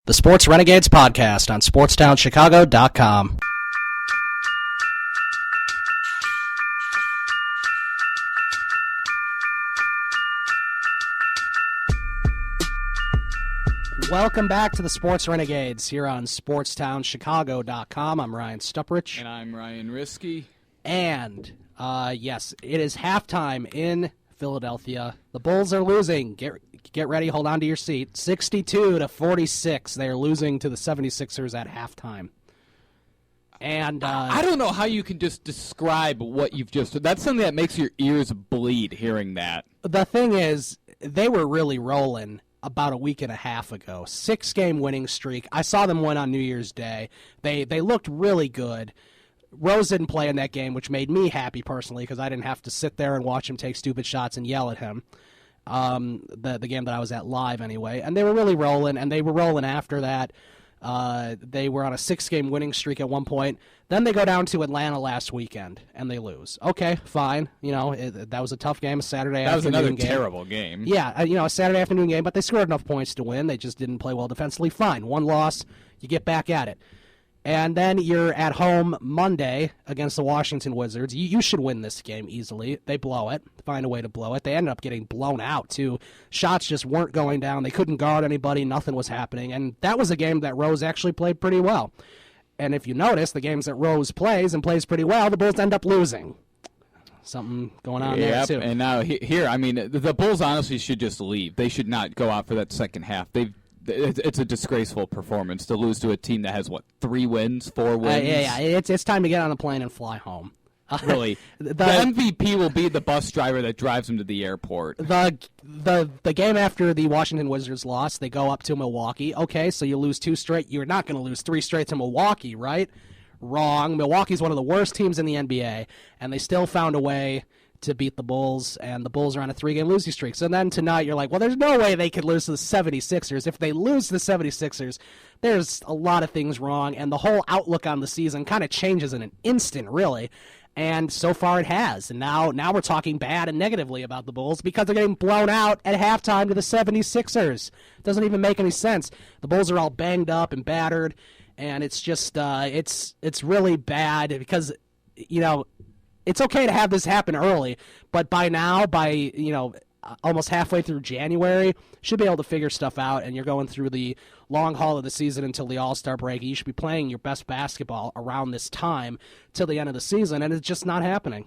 The Sports Renegades podcast on SportsTownChicago.com. Welcome back to the Sports Renegades here on SportsTownChicago.com. I'm Ryan Stuprich. And I'm Ryan Risky. And, yes, it is halftime in Philadelphia. The Bulls are losing. Get ready, hold on to your seat. 62-46. They are losing to the 76ers at halftime. And I don't know how you can just describe what you've just... That's something that makes your ears bleed hearing that. The thing is, they were really rolling about a week and a half ago. 6-game winning streak. I saw them win on New Year's Day. They looked really good. Rose didn't play in that game, which made me happy personally because I didn't have to sit there and watch him take stupid shots and yell at him. The game that I was at live anyway. And they were really rolling, and they were rolling after that. They were on a 6-game winning streak at one point. Then they go down to Atlanta last weekend, and they lose. Okay, fine. You know, that was a tough game, a Saturday afternoon game. That was another terrible game. Yeah, a Saturday afternoon game, but they scored enough points to win. They just didn't play well defensively. Fine, one loss, you get back at it. And then you're at home Monday against the Washington Wizards. You should win this game easily. They blow it, find a way to blow it. They ended up getting blown out, too. Shots just weren't going down. They couldn't guard anybody. Nothing was happening. And that was a game that Rose actually played pretty well. And if you notice, the games that Rose plays and plays pretty well, the Bulls end up losing. Something going on there, too. And now here, I mean, the Bulls honestly should just leave. They should not go out for that second half. It's a disgraceful performance to lose to a team that has, 3 wins, 4 wins? Yeah. It's time to get on a plane and fly home. Really. The MVP will be the bus driver that drives him to the airport. The game after the Washington Wizards lost, they go up to Milwaukee. Okay, so you lose 2 straight. You're not going to lose 3 straight to Milwaukee, right? Wrong. Milwaukee's one of the worst teams in the NBA, and they still found a way to beat the Bulls, and the Bulls are on a 3-game losing streak. So then tonight you're like, well, there's no way they could lose to the 76ers. If they lose to the 76ers, there's a lot of things wrong, and the whole outlook on the season kind of changes in an instant, really. And so far it has. And now we're talking bad and negatively about the Bulls because they're getting blown out at halftime to the 76ers. It doesn't even make any sense. The Bulls are all banged up and battered, and it's just it's really bad because, it's okay to have this happen early, but by now, almost halfway through January, should be able to figure stuff out, and you're going through the long haul of the season until the All-Star break. You should be playing your best basketball around this time till the end of the season, and it's just not happening.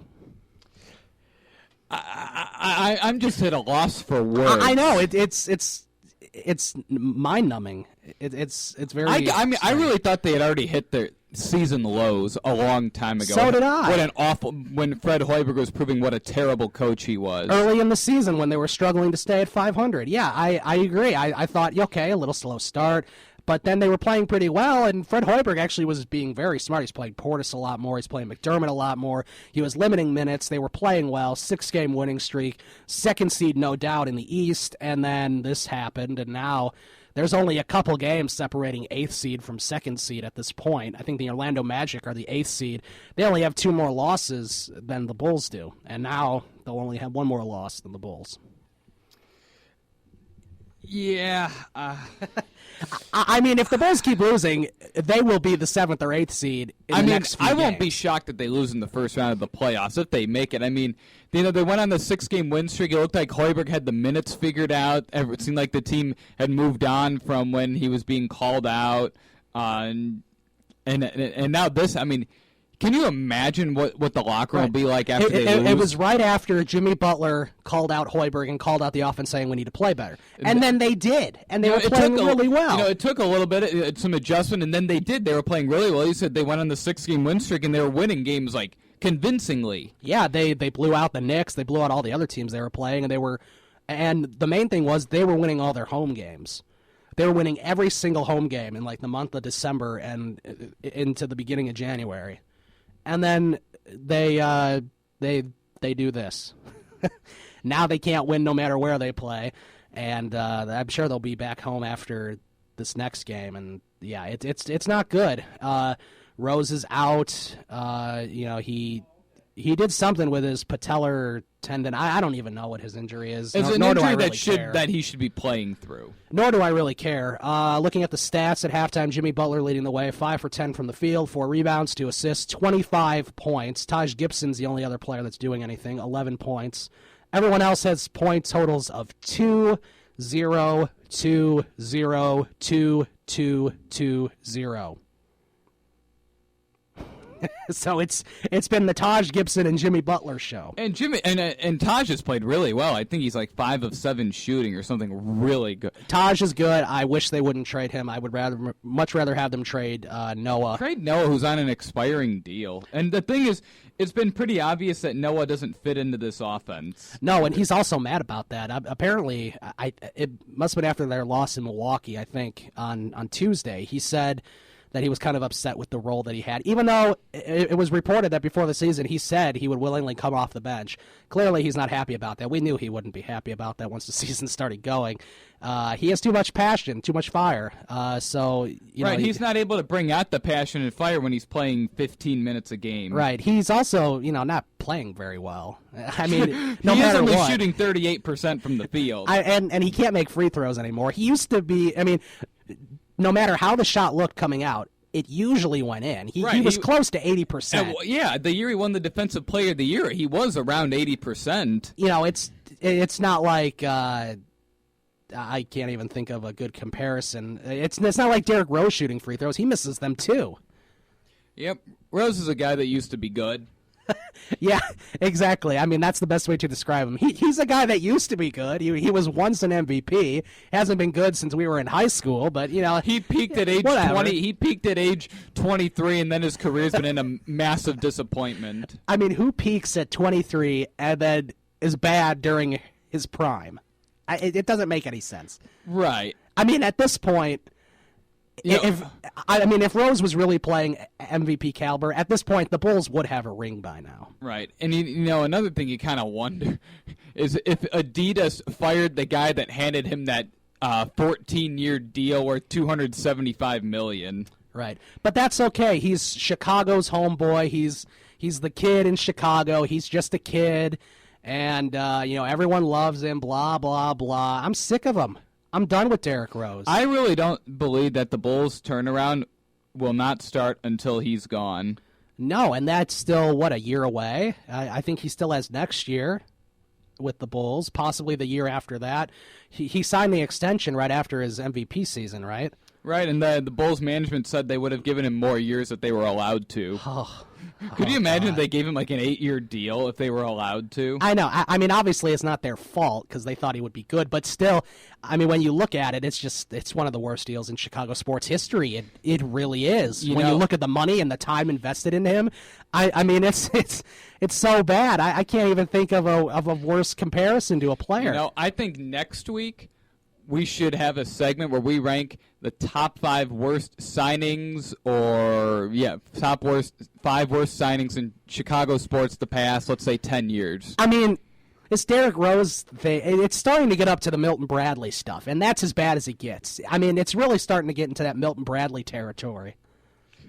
I'm just at a loss for words. I know it's mind-numbing. It's very. I really thought they had already hit their season lows a long time ago. So did I. When Fred Hoiberg was proving what a terrible coach he was. Early in the season when they were struggling to stay at 500. Yeah, I agree. I thought, okay, a little slow start, but then they were playing pretty well, and Fred Hoiberg actually was being very smart. He's playing Portis a lot more. He's playing McDermott a lot more. He was limiting minutes. They were playing well. 6-game winning streak. 2nd seed, no doubt, in the East, and then this happened, and now there's only a couple games separating 8th seed from 2nd seed at this point. I think the Orlando Magic are the 8th seed. They only have 2 more losses than the Bulls do, and now they'll only have 1 more loss than the Bulls. Yeah. I mean, if the Bulls keep losing, they will be the 7th or 8th seed in the next few I won't games. be shocked that they lose in the first round of the playoffs if they make it. I mean, they went on the 6-game win streak. It looked like Hoiberg had the minutes figured out. It seemed like the team had moved on from when he was being called out. And now this, I mean, can you imagine what the locker room will be like after they lose? It was right after Jimmy Butler called out Hoiberg and called out the offense saying we need to play better. And then they did, and they were playing really well. It took a little bit, some adjustment, and then they did. They were playing really well. You said they went on the 6-game win streak, and they were winning games convincingly. Yeah, they blew out the Knicks. They blew out all the other teams they were playing, and the main thing was they were winning all their home games. They were winning every single home game in the month of December and into the beginning of January. And then they do this. Now they can't win no matter where they play, and I'm sure they'll be back home after this next game. And yeah, it's not good. Rose is out. He did something with his patellar tendon. I don't even know what his injury is. It's an nor do I injury really that he should be playing through. Nor do I really care. Looking at the stats at halftime, Jimmy Butler leading the way, 5 for 10 from the field, 4 rebounds, 2 assists, 25 points. Taj Gibson's the only other player that's doing anything, 11 points. Everyone else has point totals of 2, 0, 2, 0, 2, 2, 2, 0. So it's been the Taj Gibson and Jimmy Butler show. And Taj has played really well. I think he's like 5 of 7 shooting or something really good. Taj is good. I wish they wouldn't trade him. I would much rather have them trade Noah. Trade Noah, who's on an expiring deal. And the thing is, it's been pretty obvious that Noah doesn't fit into this offense. No, and he's also mad about that. Apparently, it must have been after their loss in Milwaukee, I think, on Tuesday. He said that he was kind of upset with the role that he had, even though it was reported that before the season he said he would willingly come off the bench. Clearly, he's not happy about that. We knew he wouldn't be happy about that once the season started going. He has too much passion, too much fire. He's not able to bring out the passion and fire when he's playing 15 minutes a game. Right. He's also, not playing very well. I mean, no he matter is only what. shooting 38% from the field. And he can't make free throws anymore. He used to be. I mean, no matter how the shot looked coming out, it usually went in. He was close to 80%. Yeah, the year he won the Defensive Player of the Year, he was around 80%. It's not like I can't even think of a good comparison. It's not like Derrick Rose shooting free throws. He misses them too. Yep, Rose is a guy that used to be good. Yeah, exactly. I mean, that's the best way to describe him. He's a guy that used to be good. He was once an MVP. Hasn't been good since we were in high school, but he peaked at age 20. He peaked at age 23, and then his career's been in a massive disappointment. I mean, who peaks at 23 and then is bad during his prime? It doesn't make any sense. Right. I mean, at this point, if Rose was really playing MVP caliber, at this point, the Bulls would have a ring by now. Right. And, another thing you kind of wonder is if Adidas fired the guy that handed him that 14-year deal worth $275 million. Right. But that's okay. He's Chicago's homeboy. He's the kid in Chicago. He's just a kid. And, everyone loves him, blah, blah, blah. I'm sick of him. I'm done with Derrick Rose. I really don't believe that the Bulls' turnaround will not start until he's gone. No, and that's still, a year away? I think he still has next year with the Bulls, possibly the year after that. He signed the extension right after his MVP season, right? Right, and the Bulls management said they would have given him more years if they were allowed to. Could you imagine if they gave him like an 8-year deal if they were allowed to? I know. I mean, obviously it's not their fault because they thought he would be good, but still, I mean, when you look at it, it's one of the worst deals in Chicago sports history. It really is. You look at the money and the time invested in him, I mean, it's so bad. I can't even think of a worse comparison to a player. I think next week we should have a segment where we rank the top 5 worst signings, top 5 worst signings in Chicago sports the past, let's say, 10 years. I mean, this Derrick Rose thing, it's starting to get up to the Milton Bradley stuff, and that's as bad as it gets. I mean, it's really starting to get into that Milton Bradley territory.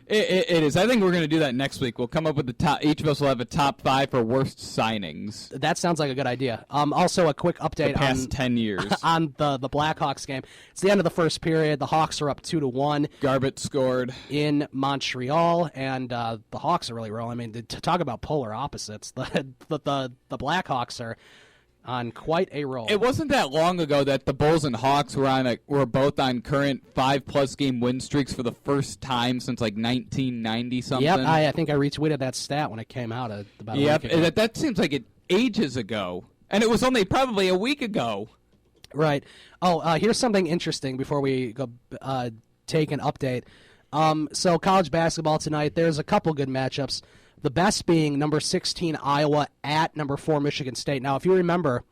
It is. I think we're going to do that next week. We'll come up with the top. Each of us will have a top 5 for worst signings. That sounds like a good idea. Also, a quick update the past 10 years on the Blackhawks game. It's the end of the first period. The Hawks are up 2-1. Garbett scored in Montreal, and the Hawks are really rolling. I mean, to talk about polar opposites, the Blackhawks are on quite a roll. It wasn't that long ago that the Bulls and Hawks were both on current 5+ game win streaks for the first time since like 1990 something. Yep, I think I retweeted that stat when it came out about a week ago. That seems like it ages ago, and it was only probably a week ago. Right. Oh, here's something interesting before we go take an update. So college basketball tonight. There's a couple good matchups. The best being number 16 Iowa at number 4 Michigan State. Now, if you remember,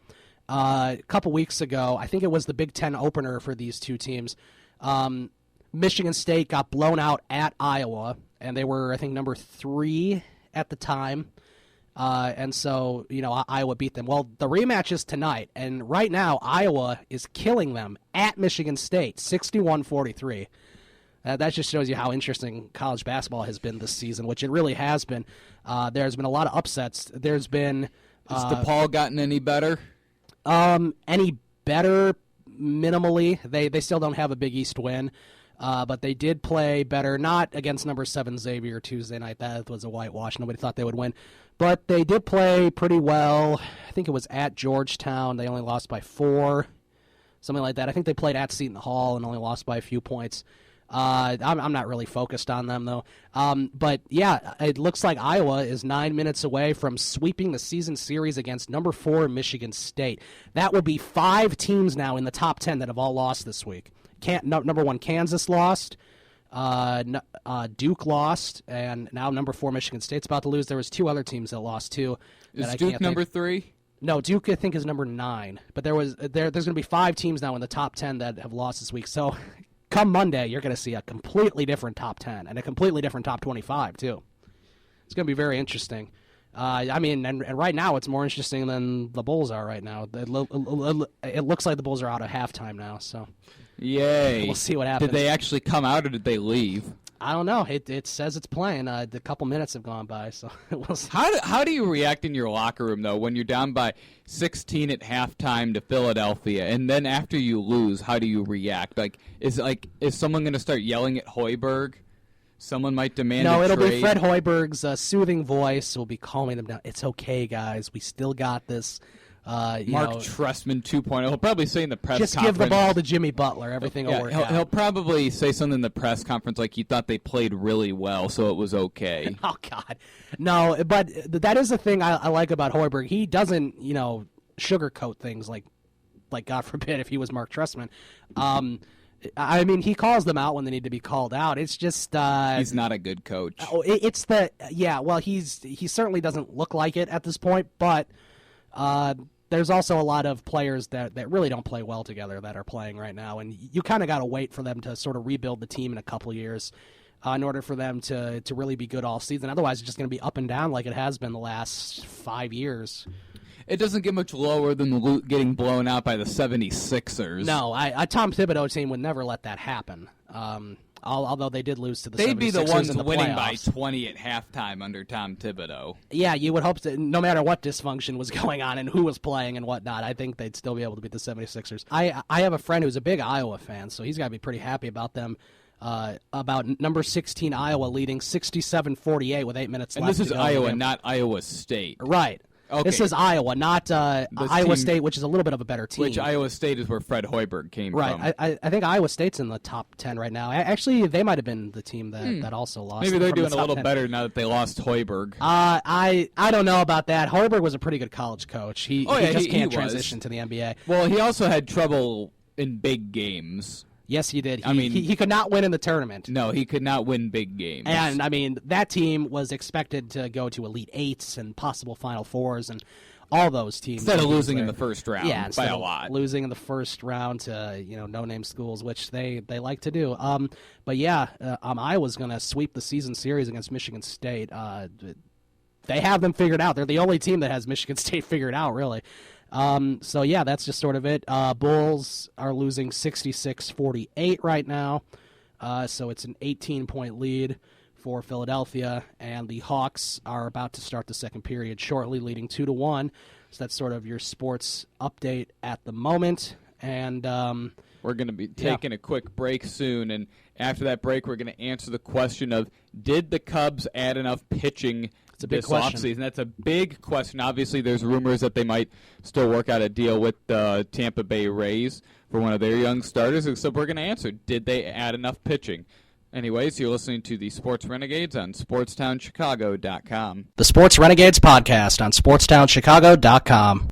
a couple weeks ago, I think it was the Big Ten opener for these two teams. Michigan State got blown out at Iowa, and they were, I think, number 3 at the time. And so, Iowa beat them. Well, the rematch is tonight, and right now, Iowa is killing them at Michigan State, 61-43. That just shows you how interesting college basketball has been this season, which it really has been. There's been a lot of upsets. There's been... Has DePaul gotten any better? Any better? Minimally. They still don't have a Big East win, but they did play better, not against number 7 Xavier Tuesday night. That was a whitewash. Nobody thought they would win. But they did play pretty well. I think it was at Georgetown. They only lost by 4, something like that. I think they played at Seton Hall and only lost by a few points. I'm not really focused on them, though. But, yeah, it looks like Iowa is 9 minutes away from sweeping the season series against number 4 Michigan State. That will be 5 teams now in the top 10 that have all lost this week. Number 1, Kansas lost. Duke lost. And now number 4, Michigan State's about to lose. There was 2 other teams that lost, too. Is Duke number 3? No, Duke, I think, is number 9. But there's going to be 5 teams now in the top 10 that have lost this week. So... come Monday, you're going to see a completely different top 10 and a completely different top 25, too. It's going to be very interesting. And right now it's more interesting than the Bulls are right now. It looks like the Bulls are out of halftime now, so yay. We'll see what happens. Did they actually come out or did they leave? I don't know. It says it's playing. A couple minutes have gone by, so we'll see. How do you react in your locker room, though, when you're down by 16 at halftime to Philadelphia, and then after you lose, how do you react? Is someone going to start yelling at Hoiberg? Someone might demand a it'll trade. be Fred Hoiberg's soothing voice will be calming them down. It's okay, guys. We still got this. Mark Trestman 2.0. He'll probably say in the press conference, just give the ball to Jimmy Butler. Everything will work out. He'll probably say something in the press conference like he thought they played really well, so it was okay. Oh, God. No, but that is the thing I like about Hoiberg. He doesn't, sugarcoat things like God forbid if he was Mark Trestman. He calls them out when they need to be called out. It's just he's not a good coach. He certainly doesn't look like it at this point, but there's also a lot of players that really don't play well together that are playing right now, and you kind of got to wait for them to sort of rebuild the team in a couple of years in order for them to really be good all season. Otherwise, it's just going to be up and down like it has been the last 5 years. It doesn't get much lower than getting blown out by the 76ers. No, a Tom Thibodeau team would never let that happen. Although they did lose to the 76ers. They'd be the ones winning by playoffs. 20 at halftime under Tom Thibodeau. Yeah, you would hope that no matter what dysfunction was going on and who was playing and whatnot, I think they'd still be able to beat the 76ers. I have a friend who's a big Iowa fan, so he's got to be pretty happy about them. About number 16 Iowa leading 67-48 with 8 minutes left. And this is to go Iowa, not Iowa State. Right. Okay. This is Iowa, not Iowa State, which is a little bit of a better team. Which Iowa State is where Fred Hoiberg came from. Right. I think Iowa State's in the top 10 right now. Actually, they might have been the team that also lost. Maybe they're doing the a little 10. better now that they lost Hoiberg. I don't know about that. Hoiberg was a pretty good college coach. He just can't transition to the NBA. Well, he also had trouble in big games. Yes, he did. He could not win in the tournament. No, he could not win big games. And, that team was expected to go to Elite Eights and possible Final Fours and all those teams. Instead of losing in the first round by a of lot. Losing in the first round to, no-name schools, which they like to do. Iowa's going to sweep the season series against Michigan State. They have them figured out. They're the only team that has Michigan State figured out, really. That's just sort of it. Bulls are losing 66-48 right now. So it's an 18-point lead for Philadelphia, and the Hawks are about to start the second period shortly, leading 2-1. So that's sort of your sports update at the moment. And we're going to be taking a quick break soon, and after that break, we're going to answer the question of, did the Cubs add enough pitching this offseason? That's a big question. Obviously, there's rumors that they might still work out a deal with the Tampa Bay Rays for one of their young starters. So we're going to answer, did they add enough pitching? Anyways, you're listening to the Sports Renegades on SportsTownChicago.com. The Sports Renegades podcast on SportsTownChicago.com.